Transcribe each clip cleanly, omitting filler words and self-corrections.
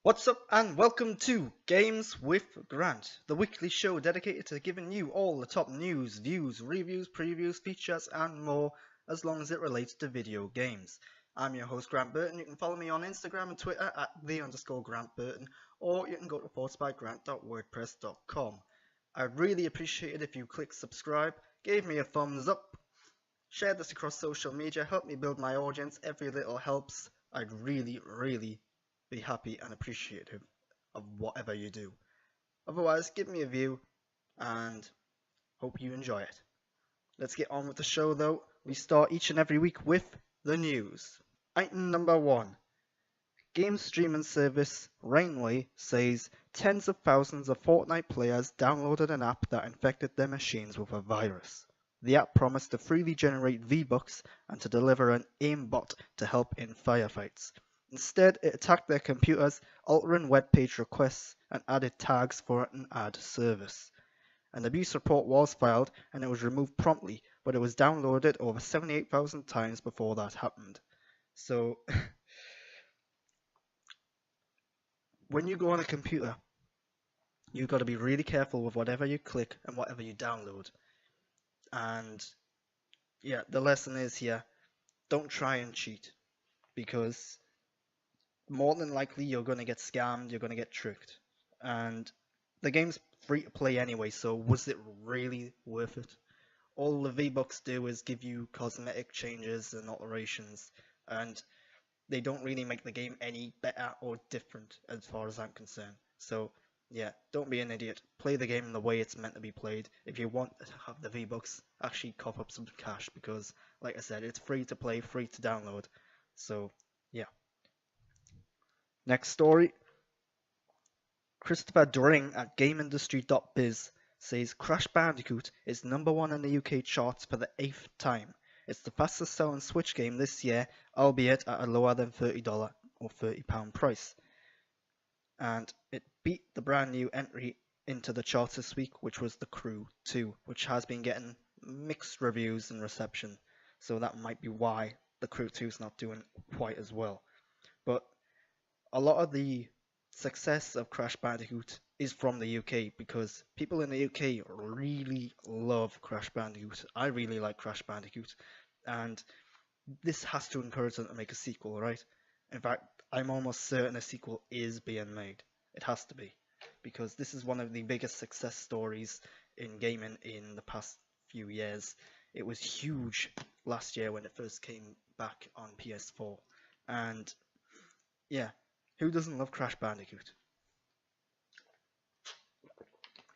What's up and welcome to Games with Grant, the weekly show dedicated to giving you all the top news, views, reviews, previews, features and more as long as it relates to video games. I'm your host Grant Burton. You can follow me on Instagram and Twitter at @the_Grant Burton, or you can go to thoughtsbygrant.wordpress.com. I'd really appreciate it if you click subscribe, gave me a thumbs up, share this across social media, help me build my audience. Every little helps. I'd really be happy and appreciative of whatever you do. Otherwise, give me a view and hope you enjoy it. Let's get on with the show though. We start each and every week with the news. Item number 1. Game streaming service Rainway says tens of thousands of Fortnite players downloaded an app that infected their machines with a virus. The app promised to freely generate V-Bucks and to deliver an aimbot to help in firefights. Instead, it attacked their computers, altering web page requests, and added tags for an ad service. An abuse report was filed, and it was removed promptly, but it was downloaded over 78,000 times before that happened. So, when you go on a computer, you've got to be really careful with whatever you click and whatever you download. And yeah, the lesson is here, don't try and cheat, because more than likely you're going to get scammed, you're going to get tricked. And the game's free to play anyway, so was it really worth it? All the V-Bucks do is give you cosmetic changes and alterations, and they don't really make the game any better or different as far as I'm concerned. So yeah, don't be an idiot. Play the game the way it's meant to be played. If you want to have the V-Bucks, actually cough up some cash, because like I said, it's free to play, free to download. So yeah. Next story. Christopher Dring at GameIndustry.biz says Crash Bandicoot is #1 in the UK charts for the 8th time. It's the fastest selling Switch game this year, albeit at a lower than $30 or £30 price. And it beat the brand new entry into the charts this week, which was The Crew 2, which has been getting mixed reviews and reception. So that might be why The Crew 2 is not doing quite as well. But a lot of the success of Crash Bandicoot is from the UK, because people in the UK really love Crash Bandicoot. I really like Crash Bandicoot, and this has to encourage them to make a sequel, right? In fact, I'm almost certain a sequel is being made. It has to be, because this is one of the biggest success stories in gaming in the past few years. It was huge last year when it first came back on PS4, and yeah, who doesn't love Crash Bandicoot?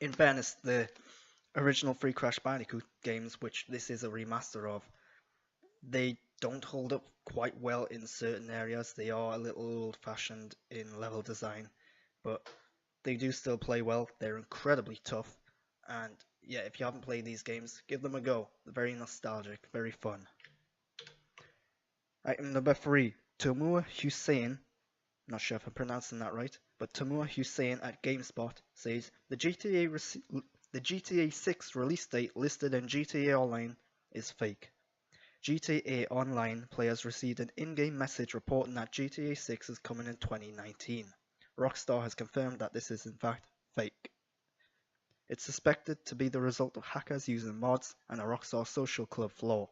In fairness, the original 3 Crash Bandicoot games, which this is a remaster of, they don't hold up quite well in certain areas. They are a little old-fashioned in level design, but they do still play well. They're incredibly tough, and yeah, if you haven't played these games, give them a go. They're very nostalgic, very fun. Item number 3, Tomua Hussein, not sure if I'm pronouncing that right, but Tamur Hussein at GameSpot says the GTA 6 release date listed in GTA Online is fake. GTA Online players received an in-game message reporting that GTA 6 is coming in 2019. Rockstar has confirmed that this is in fact fake. It's suspected to be the result of hackers using mods and a Rockstar Social Club flaw.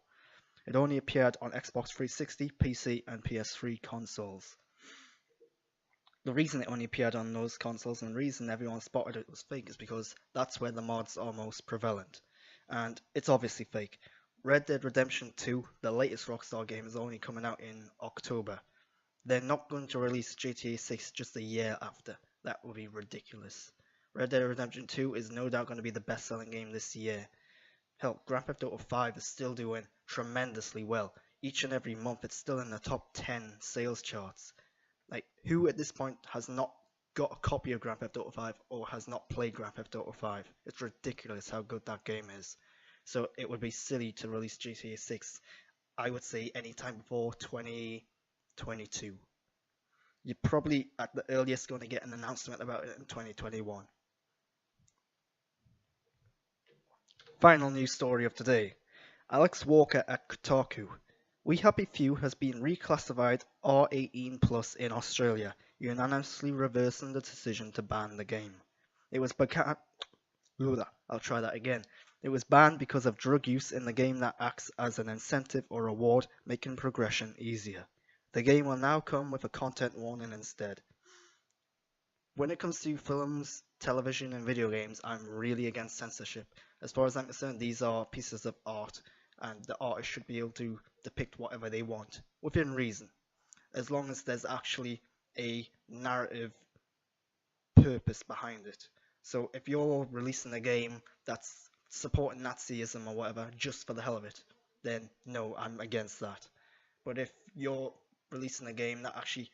It only appeared on Xbox 360, PC and PS3 consoles. The reason it only appeared on those consoles and the reason everyone spotted it was fake is because that's where the mods are most prevalent. And it's obviously fake. Red Dead Redemption 2, the latest Rockstar game, is only coming out in October. They're not going to release GTA 6 just a year after. That would be ridiculous. Red Dead Redemption 2 is no doubt going to be the best selling game this year. Hell, Grand Theft Auto 5 is still doing tremendously well. Each and every month it's still in the top 10 sales charts. Like, who at this point has not got a copy of Grand Theft Auto 5 or has not played Grand Theft Auto 5? It's ridiculous how good that game is. So it would be silly to release GTA 6, I would say, anytime before 2022. You're probably at the earliest going to get an announcement about it in 2021. Final news story of today. Alex Walker at Kotaku. We Happy Few has been reclassified R18 Plus in Australia. unanimously reversing the decision to ban the game. It was beca- I'll try that again. It was banned because of drug use in the game that acts as an incentive or reward, making progression easier. The game will now come with a content warning instead. When it comes to films, television, and video games, I'm really against censorship. As far as I'm concerned, these are pieces of art, and the artist should be able to depict whatever they want, within reason, as long as there's actually a narrative purpose behind it. So if you're releasing a game that's supporting Nazism or whatever just for the hell of it, then no, I'm against that. But if you're releasing a game that actually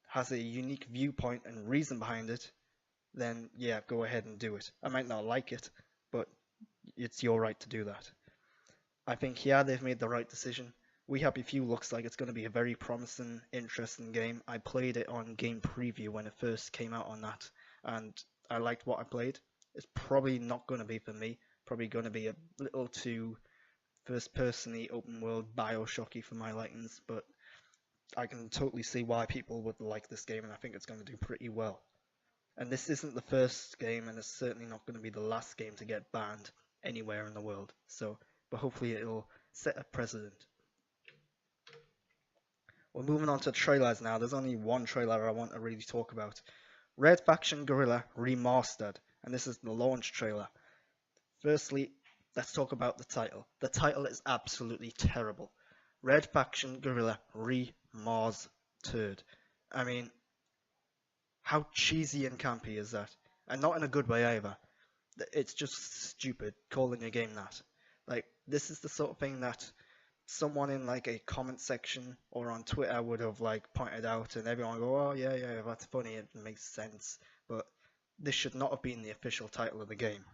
has a unique viewpoint and reason behind it, then yeah, go ahead and do it. I might not like it, but it's your right to do that. I think, yeah, they've made the right decision. We Happy Few looks like it's going to be a very promising, interesting game. I played it on Game Preview when it first came out on that, and I liked what I played. It's probably not going to be for me. Probably going to be a little too first-persony, open-world, Bioshocky for my likings, but I can totally see why people would like this game, and I think it's going to do pretty well. And this isn't the first game, and it's certainly not going to be the last game to get banned anywhere in the world. So, but hopefully it'll set a precedent. We're moving on to trailers now. There's only one trailer I want to really talk about. Red Faction Guerrilla Remastered, and this is the launch trailer. Firstly, let's talk about the title. The title is absolutely terrible. Red Faction Guerrilla Remastered. I mean, how cheesy and campy is that? And not in a good way either. It's just stupid calling a game that. Like, this is the sort of thing that someone in like a comment section or on Twitter would have like pointed out, and everyone would go, "Oh yeah, yeah, that's funny. It makes sense." But this should not have been the official title of the game.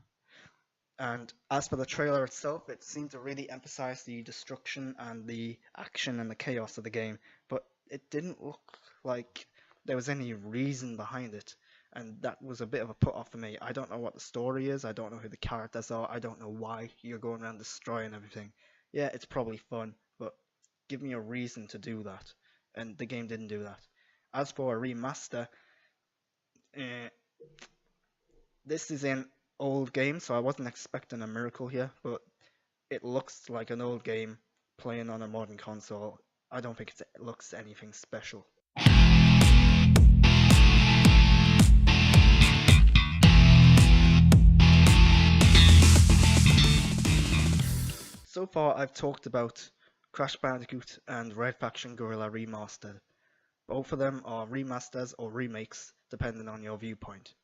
And as for the trailer itself, it seemed to really emphasize the destruction and the action and the chaos of the game, but it didn't look like there was any reason behind it. And that was a bit of a put off for me. I don't know what the story is, I don't know who the characters are, I don't know why you're going around destroying everything. Yeah, it's probably fun, but give me a reason to do that. And the game didn't do that. As for a remaster, eh, this is an old game, so I wasn't expecting a miracle here, but it looks like an old game playing on a modern console. I don't think it looks anything special. So far, I've talked about Crash Bandicoot and Red Faction Guerrilla Remastered. Both of them are remasters or remakes, depending on your viewpoint.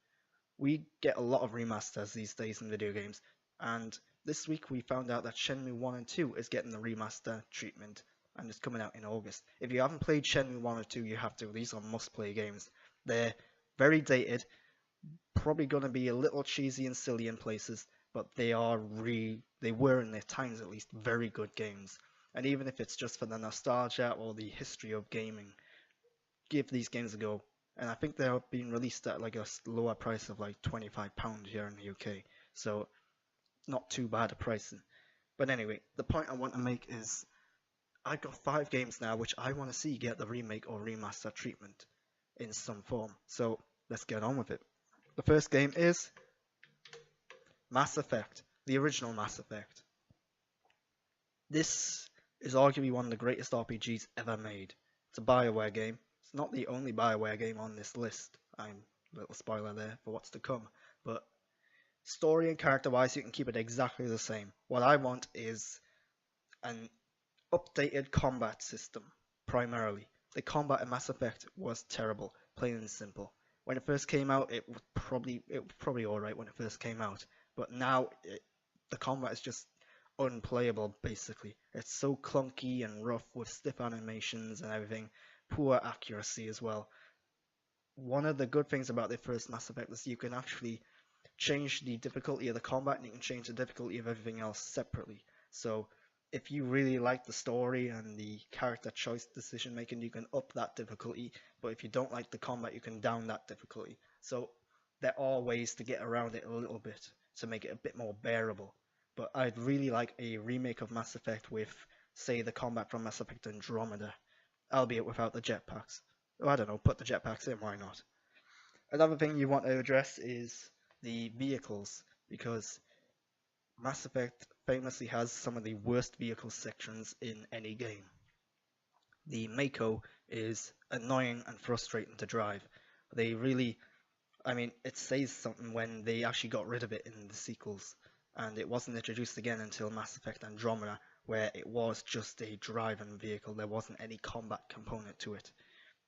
We get a lot of remasters these days in video games, and this week we found out that Shenmue 1 and 2 is getting the remaster treatment, and it's coming out in August. If you haven't played Shenmue 1 or 2, you have to. These are must-play games. They're very dated, probably going to be a little cheesy and silly in places, but they were in their times at least very good games. And even if it's just for the nostalgia or the history of gaming, give these games a go. And I think they're being released at like a lower price of like £25 here in the UK, so not too bad a pricing. But anyway, the point I want to make is I've got 5 games now which I want to see get the remake or remaster treatment in some form. So let's get on with it. The first game is Mass Effect, the original Mass Effect. This is arguably one of the greatest RPGs ever made. It's a BioWare game. It's not the only BioWare game on this list. I'm a little spoiler there for what's to come. But story and character wise, you can keep it exactly the same. What I want is an updated combat system, primarily. The combat in Mass Effect was terrible, plain and simple. When it first came out, it was probably alright when it first came out, but now the combat is just unplayable basically. It's so clunky and rough with stiff animations and everything, poor accuracy as well. One of the good things about the first Mass Effect is you can actually change the difficulty of the combat and you can change the difficulty of everything else separately. So if you really like the story and the character choice decision making, you can up that difficulty, but if you don't like the combat, you can down that difficulty. So there are ways to get around it a little bit to make it a bit more bearable. But I'd really like a remake of Mass Effect with, say, the combat from Mass Effect Andromeda, albeit without the jetpacks. I don't know, put the jetpacks in, why not? Another thing you want to address is the vehicles, because Mass Effect famously has some of the worst vehicle sections in any game. The Mako is annoying and frustrating to drive. They really, I mean, it says something when they actually got rid of it in the sequels, and it wasn't introduced again until Mass Effect Andromeda, where it was just a driving vehicle. There wasn't any combat component to it.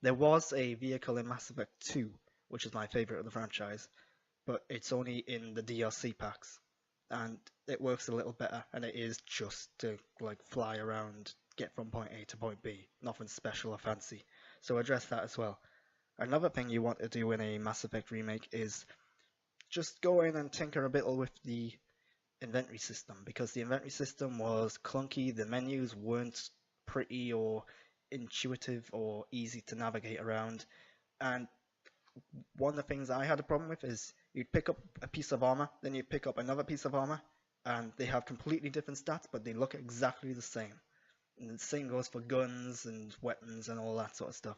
There was a vehicle in Mass Effect 2, which is my favorite of the franchise, but it's only in the DLC packs, and it works a little better, and it is just to like fly around, get from point A to point B, nothing special or fancy. So address that as well. Another thing you want to do in a Mass Effect remake is just go in and tinker a bit with the inventory system, because the inventory system was clunky, the menus weren't pretty or intuitive or easy to navigate around, and one of the things I had a problem with is you'd pick up a piece of armor, then you'd pick up another piece of armor, and they have completely different stats, but they look exactly the same. And the same goes for guns and weapons and all that sort of stuff.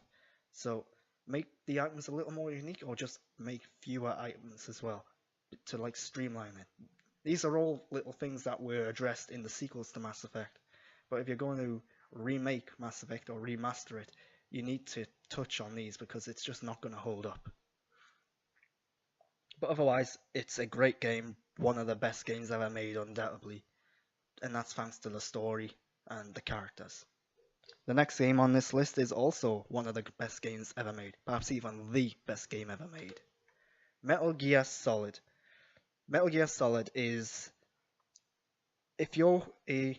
So make the items a little more unique, or just make fewer items as well to like streamline it. These are all little things that were addressed in the sequels to Mass Effect. But if you're going to remake Mass Effect or remaster it, you need to touch on these because it's just not going to hold up. But otherwise, it's a great game, one of the best games ever made, undoubtedly, and that's thanks to the story and the characters. The next game on this list is also one of the best games ever made, perhaps even the best game ever made. Metal Gear Solid. Metal Gear Solid is, if you're a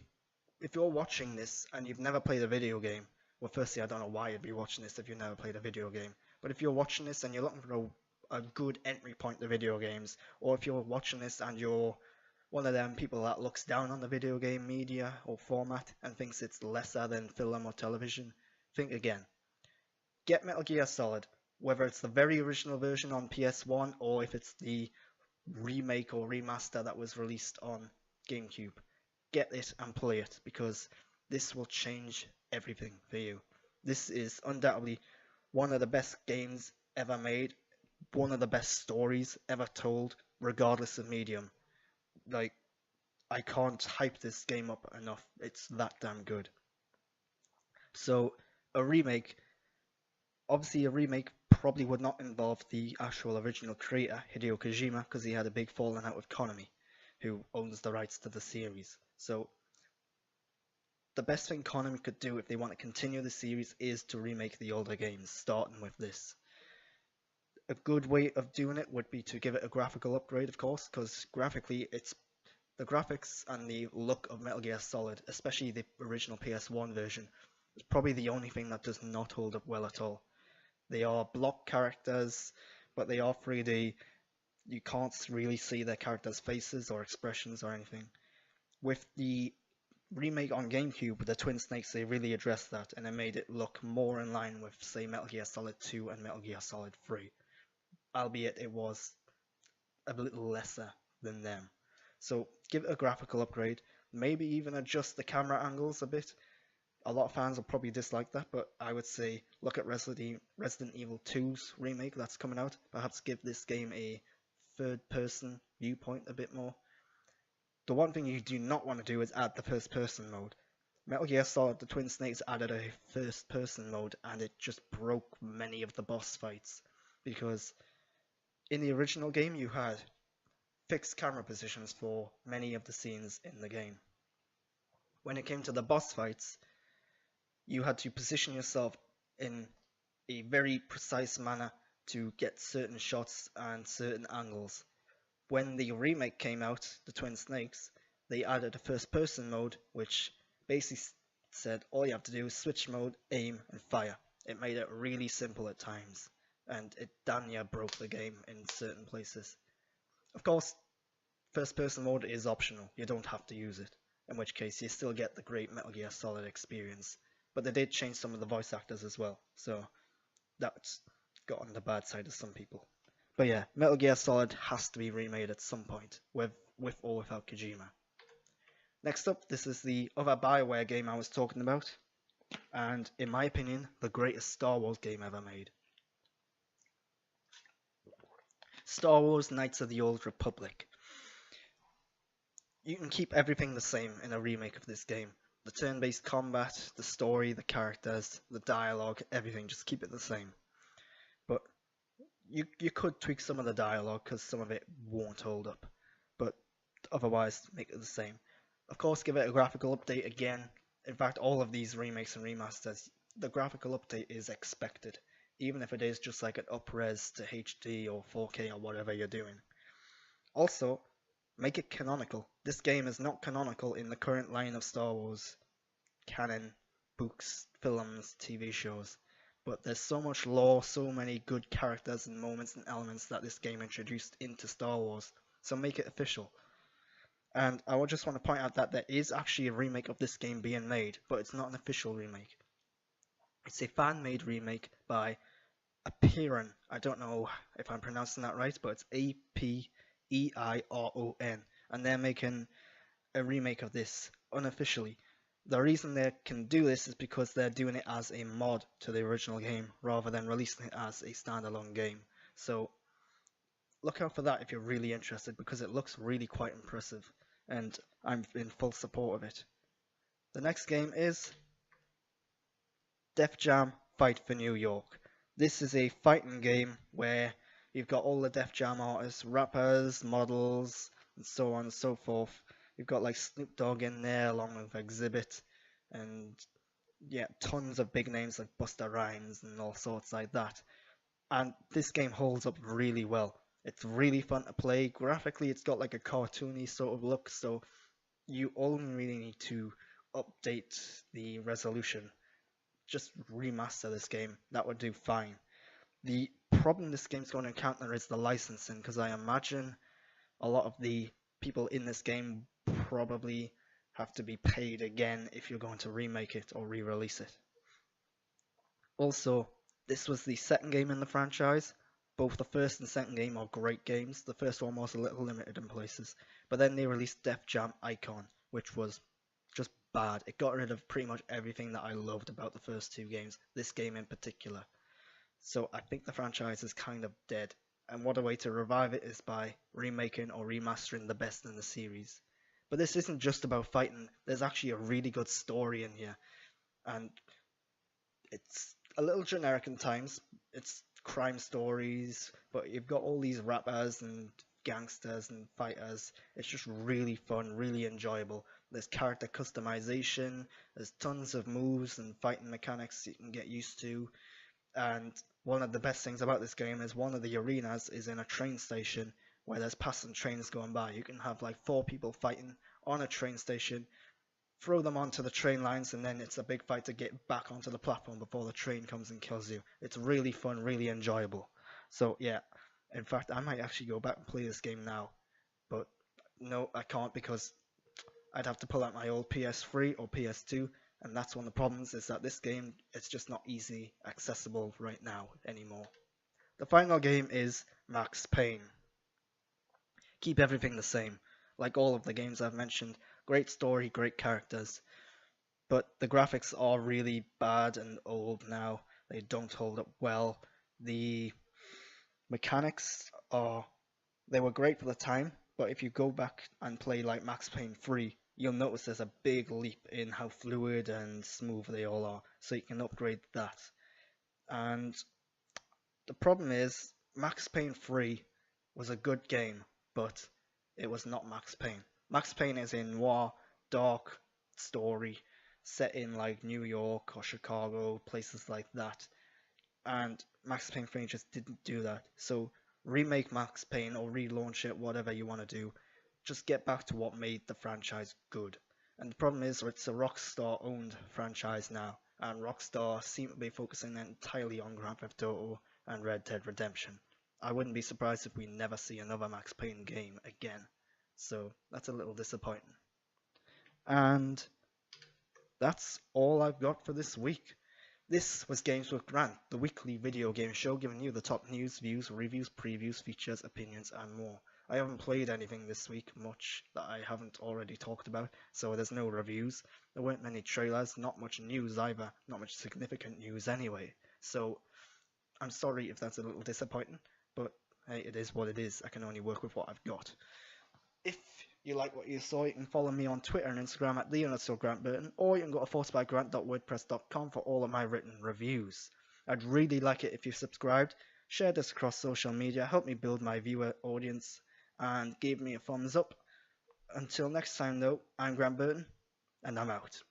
if you're watching this and you've never played a video game, well, firstly, I don't know why you'd be watching this if you've never played a video game. But if you're watching this and you're looking for a good entry point to video games, or if you're watching this and you're one of them people that looks down on the video game media or format and thinks it's lesser than film or television, think again. Get Metal Gear Solid, whether it's the very original version on PS1 or if it's the remake or remaster that was released on GameCube. Get it and play it, because this will change everything for you. This is undoubtedly one of the best games ever made, one of the best stories ever told, regardless of medium. Like, I can't hype this game up enough. It's that damn good. So, a remake, obviously, a remake probably would not involve the actual original creator, Hideo Kojima, because he had a big falling out with Konami, who owns the rights to the series. So the best thing Konami could do if they want to continue the series is to remake the older games, starting with this. A good way of doing it would be to give it a graphical upgrade, of course, because graphically it's the graphics and the look of Metal Gear Solid, especially the original PS1 version, is probably the only thing that does not hold up well at all. They are block characters, but they are 3D. You can't really see their characters' faces or expressions or anything. With the remake on GameCube, the Twin Snakes, they really addressed that, and they made it look more in line with, say, Metal Gear Solid 2 and Metal Gear Solid 3, albeit it was a little lesser than them. So give it a graphical upgrade, maybe even adjust the camera angles a bit. A lot of fans will probably dislike that, but I would say look at Resident Evil 2's remake that's coming out. Perhaps give this game a third-person viewpoint a bit more. The one thing you do not want to do is add the first-person mode. Metal Gear Solid: The Twin Snakes added a first-person mode, and it just broke many of the boss fights, because in the original game you had fixed camera positions for many of the scenes in the game. When it came to the boss fights, you had to position yourself in a very precise manner to get certain shots and certain angles. When the remake came out, The Twin Snakes, they added a first person mode, which basically said all you have to do is switch mode, aim, and fire. It made it really simple at times, and it damn near broke the game in certain places. Of course, first person mode is optional, you don't have to use it, in which case you still get the great Metal Gear Solid experience. But they did change some of the voice actors as well, so that's got on the bad side of some people. But yeah, Metal Gear Solid has to be remade at some point, with or without Kojima. Next up, this is the other Bioware game I was talking about. and in my opinion, the greatest Star Wars game ever made. Star Wars Knights of the Old Republic. You can keep everything the same in a remake of this game. The turn-based combat, the story, the characters, the dialogue, everything, just keep it the same. But you could tweak some of the dialogue because some of it won't hold up. But otherwise, make it the same. Of course, give it a graphical update again. In fact, all of these remakes and remasters, the graphical update is expected, even if it is just like an up-res to HD or 4K or whatever you're doing. Also, make it canonical. This game is not canonical in the current line of Star Wars canon, books, films, TV shows. But there's so much lore, so many good characters and moments and elements that this game introduced into Star Wars. So make it official. And I just want to point out that there is actually a remake of this game being made, but it's not an official remake. It's a fan-made remake by Apeiron. I don't know if I'm pronouncing that right, but it's Apeiron, and they're making a remake of this unofficially. The reason they can do this is because they're doing it as a mod to the original game rather than releasing it as a standalone game. So look out for that if you're really interested, because it looks really quite impressive and I'm in full support of it. The next game is Def Jam Fight for New York. This is a fighting game where you've got all the Def Jam artists, rappers, models, and so on and so forth. You've got like Snoop Dogg in there along with Exhibit, and yeah, tons of big names like Busta Rhymes and all sorts like that. And this game holds up really well. It's really fun to play. Graphically, it's got like a cartoony sort of look, so you only really need to update the resolution. Just remaster this game, that would do fine. The problem this game's going to encounter is the licensing, because I imagine a lot of the people in this game probably have to be paid again if you're going to remake it or re-release it. Also, this was the second game in the franchise. Both the first and second game are great games. The first one was a little limited in places, but then they released Def Jam Icon, which was just bad. It got rid of pretty much everything that I loved about the first two games, this game in particular. So I think the franchise is kind of dead, and what a way to revive it is by remaking or remastering the best in the series. But this isn't just about fighting, there's actually a really good story in here, and it's a little generic in times. It's crime stories, but you've got all these rappers and gangsters and fighters. It's just really fun, really enjoyable. There's character customization, there's tons of moves and fighting mechanics you can get used to. And one of the best things about this game is one of the arenas is in a train station where there's passing trains going by. You can have like 4 people fighting on a train station, throw them onto the train lines, and then it's a big fight to get back onto the platform before the train comes and kills you. It's really fun, really enjoyable. So yeah, in fact, I might actually go back and play this game now. But no, I can't, because I'd have to pull out my old PS3 or PS2, and that's one of the problems, is that this game, it's just not easily accessible right now anymore. The final game is Max Payne. Keep everything the same. Like all of the games I've mentioned, great story, great characters, but the graphics are really bad and old now. They don't hold up well. The mechanics they were great for the time, but if you go back and play like Max Payne 3, you'll notice there's a big leap in how fluid and smooth they all are, so you can upgrade that. And the problem is, Max Payne 3 was a good game, but it was not Max Payne. Max Payne is a noir, dark story set in like New York or Chicago, places like that. And Max Payne 3 just didn't do that. So remake Max Payne or relaunch it, whatever you want to do. Just get back to what made the franchise good. And the problem is, it's a Rockstar owned franchise now, and Rockstar seem to be focusing entirely on Grand Theft Auto and Red Dead Redemption. I wouldn't be surprised if we never see another Max Payne game again. So that's a little disappointing. And that's all I've got for this week. This was Games with Grant, the weekly video game show giving you the top news, views, reviews, previews, features, opinions, and more. I haven't played anything this week much that I haven't already talked about, so there's no reviews. There weren't many trailers, not much news either, not much significant news anyway. So I'm sorry if that's a little disappointing, but hey, it is what it is. I can only work with what I've got. If you like what you saw, you can follow me on Twitter and Instagram at @the_Grant_Burton, or you can go to forcedbygrant.wordpress.com for all of my written reviews. I'd really like it if you subscribed, share this across social media, help me build my viewer audience, and give me a thumbs up. Until next time, though, I'm Grant Burton, and I'm out.